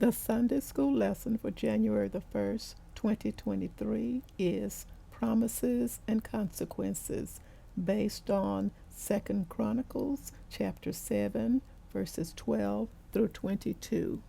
The Sunday school lesson for January the 1st, 2023 is Promises and Consequences based on 2nd Chronicles chapter 7 verses 12 through 22.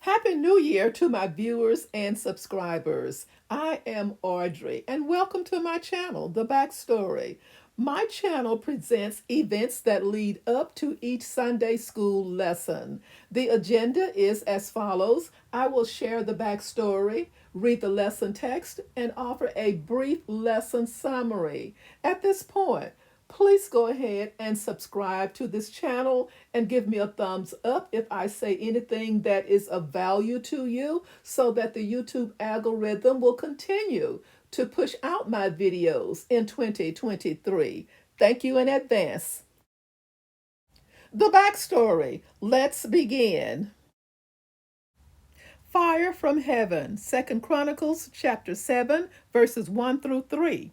Happy New Year to my viewers and subscribers. I am Audrey and welcome to my channel, The Backstory. My channel presents events that lead up to each Sunday school lesson. The agenda is as follows. I will share the backstory, read the lesson text, and offer a brief lesson summary. At this point, please go ahead and subscribe to this channel and give me a thumbs up if I say anything that is of value to you so that the YouTube algorithm will continue to push out my videos in 2023. Thank you in advance. The backstory. Let's begin. Fire from heaven. 2nd Chronicles chapter 7 verses 1 through 3.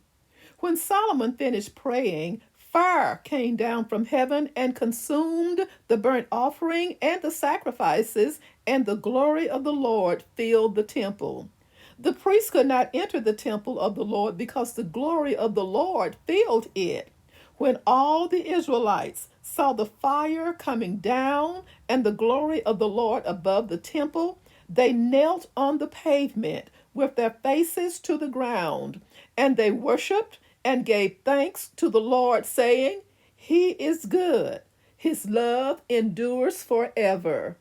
When Solomon finished praying, fire came down from heaven and consumed the burnt offering and the sacrifices, and the glory of the Lord filled the temple. The priests could not enter the temple of the Lord because the glory of the Lord filled it. When all the Israelites saw the fire coming down and the glory of the Lord above the temple, they knelt on the pavement with their faces to the ground, and they worshiped and gave thanks to the Lord, saying, "He is good. His love endures forever."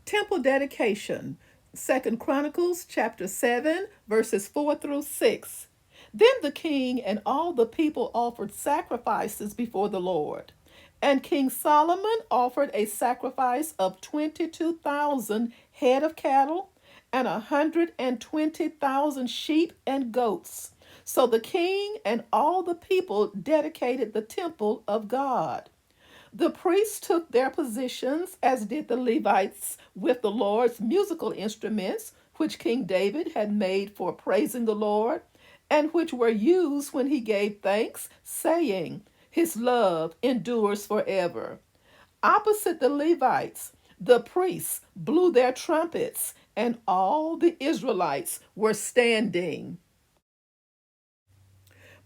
Temple dedication. 2nd Chronicles chapter 7 verses 4 through 6. Then the king and all the people offered sacrifices before the Lord. And King Solomon offered a sacrifice of 22,000 head of cattle and 120,000 sheep and goats. So the king and all the people dedicated the temple of God. The priests took their positions, as did the Levites, with the Lord's musical instruments, which King David had made for praising the Lord, and which were used when he gave thanks, saying, "His love endures forever." Opposite the Levites, the priests blew their trumpets, and all the Israelites were standing.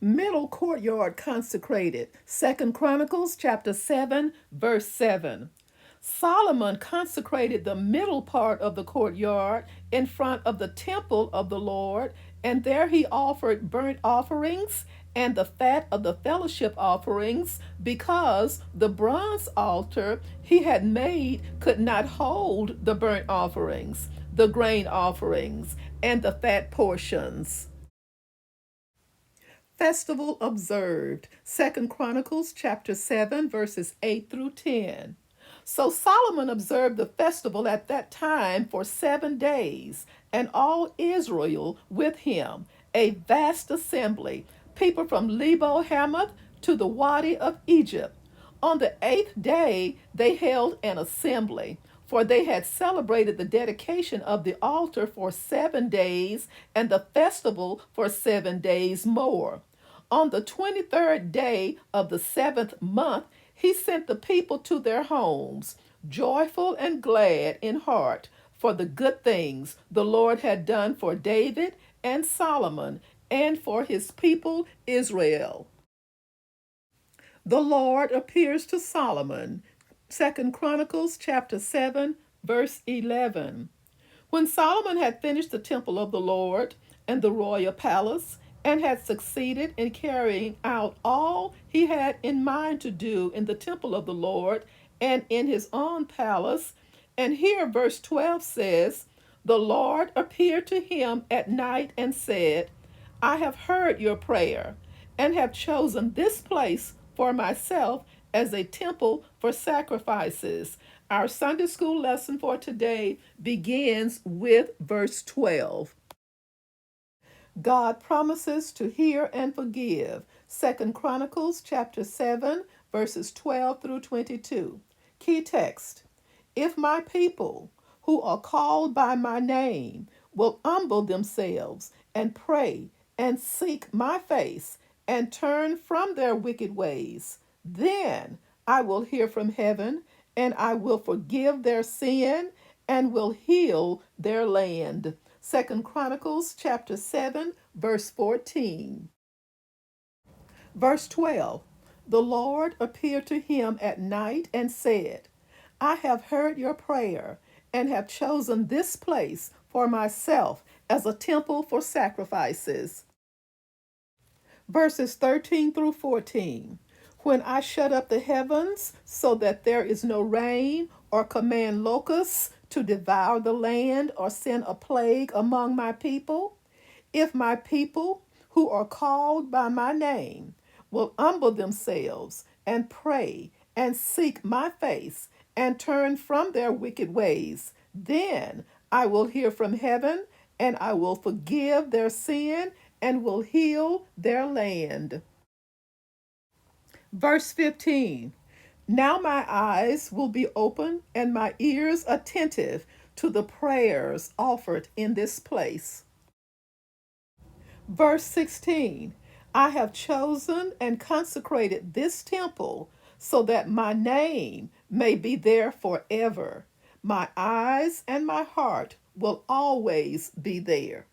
Middle courtyard consecrated. 2nd Chronicles chapter 7 verse 7. Solomon consecrated the middle part of the courtyard in front of the temple of the Lord, and there he offered burnt offerings and the fat of the fellowship offerings, because the bronze altar he had made could not hold the burnt offerings, the grain offerings, and the fat portions. Festival observed. 2nd Chronicles chapter 7 verses 8 through 10. So Solomon observed the festival at that time for 7 days, and all Israel with him, a vast assembly, people from Lebo Hamath to the Wadi of Egypt. On the 8th day they held an assembly, for they had celebrated the dedication of the altar for 7 days, and the festival for 7 days more. On the 23rd day of the 7th month, he sent the people to their homes, joyful and glad in heart, for the good things the Lord had done for David and Solomon and for his people Israel. The Lord appears to Solomon. 2nd Chronicles chapter 7 verse 11. When Solomon had finished the temple of the Lord and the royal palace, and had succeeded in carrying out all he had in mind to do in the temple of the Lord and in his own palace, and here verse 12 says, "The Lord appeared to him at night and said, I have heard your prayer and have chosen this place for myself as a temple for sacrifices." Our Sunday school lesson for today begins with verse 12. God promises to hear and forgive. 2nd Chronicles chapter 7 verses 12 through 22. Key text. If my people who are called by my name will humble themselves and pray and seek my face and turn from their wicked ways, then I will hear from heaven and I will forgive their sin and will heal their land. Second Chronicles chapter 7, verse 14. Verse 12. The Lord appeared to him at night and said, I have heard your prayer and have chosen this place for myself as a temple for sacrifices. Verses 13 through 14. When I shut up the heavens so that there is no rain, or command locusts to devour the land, or send a plague among my people, if my people who are called by my name will humble themselves and pray and seek my face and turn from their wicked ways, then I will hear from heaven and I will forgive their sin and will heal their land. Verse 15. Now my eyes will be open and my ears attentive to the prayers offered in this place. Verse 16. I have chosen and consecrated this temple so that my name may be there forever. My eyes and my heart will always be there.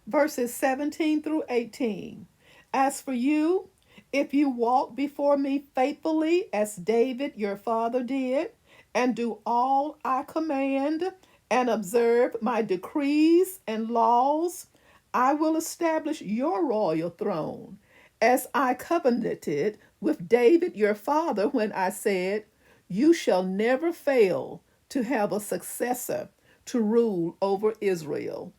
Verses 17 through 18. As for you, if you walk before me faithfully as David your father did, and do all I command, and observe my decrees and laws, I will establish your royal throne, as I covenanted with David your father when I said, you shall never fail to have a successor to rule over Israel.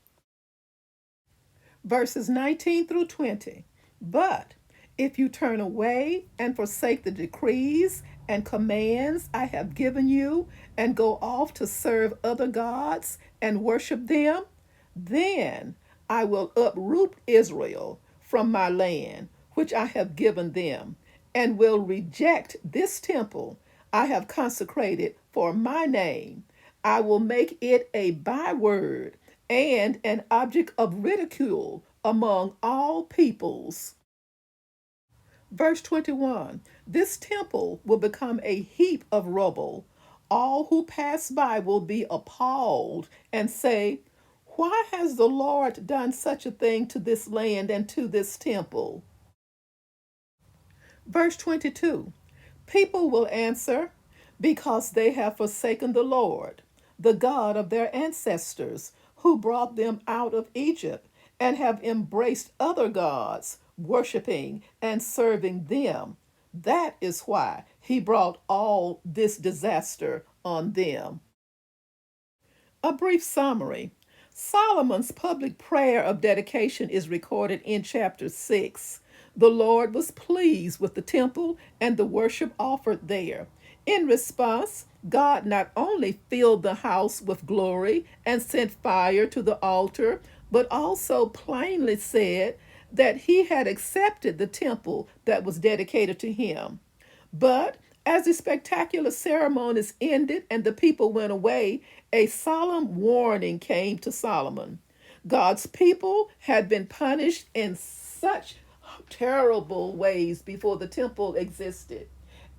Verses 19 through 20. But if you turn away and forsake the decrees and commands I have given you, and go off to serve other gods and worship them, then I will uproot Israel from my land, which I have given them, and will reject this temple I have consecrated for my name. I will make it a byword and an object of ridicule among all peoples. Verse 21. This temple will become a heap of rubble. All who pass by will be appalled and say, why has the Lord done such a thing to this land and to this temple? Verse 22. People will answer, because they have forsaken the Lord, the God of their ancestors, who brought them out of Egypt, and have embraced other gods, worshiping and serving them. That is why he brought all this disaster on them. A brief summary. Solomon's public prayer of dedication is recorded in chapter 6. The Lord was pleased with the temple and the worship offered there. In response, God not only filled the house with glory and sent fire to the altar, but also plainly said that he had accepted the temple that was dedicated to him. But as the spectacular ceremonies ended and the people went away, a solemn warning came to Solomon. God's people had been punished in such terrible ways before the temple existed,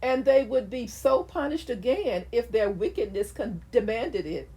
and they would be so punished again if their wickedness demanded it.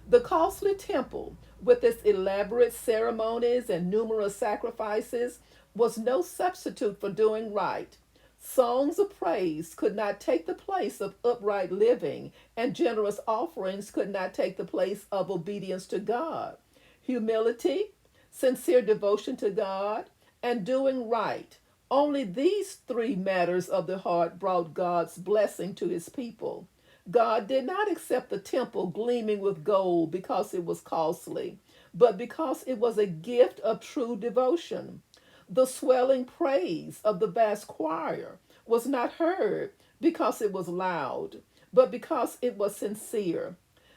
The costly temple, with its elaborate ceremonies and numerous sacrifices, was no substitute for doing right. Songs of praise could not take the place of upright living, and generous offerings could not take the place of obedience to God. Humility, sincere devotion to God, and doing right, only these three matters of the heart brought God's blessing to his people. God did not accept the temple gleaming with gold because it was costly, but because it was a gift of true devotion. The swelling praise of the vast choir was not heard because it was loud, but because it was sincere.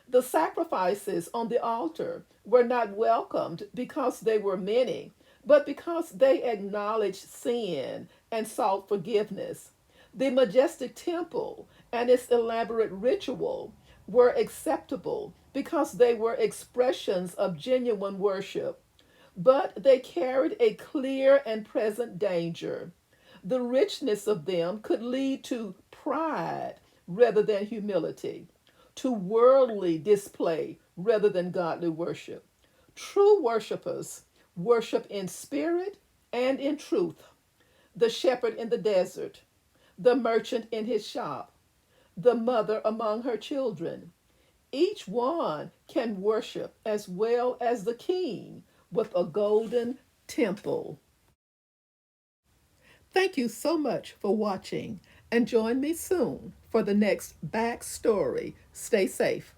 The sacrifices on the altar were not welcomed because they were many, but because they acknowledged sin and sought forgiveness. The majestic temple and its elaborate ritual were acceptable because they were expressions of genuine worship, but they carried a clear and present danger. The richness of them could lead to pride, rather than humility, to worldly display rather than godly worship. True worshipers worship in spirit and in truth. The shepherd in the desert, the merchant in his shop, the mother among her children. Each one can worship as well as the king with a golden temple. Thank you so much for watching, and join me soon for the next backstory. Stay safe.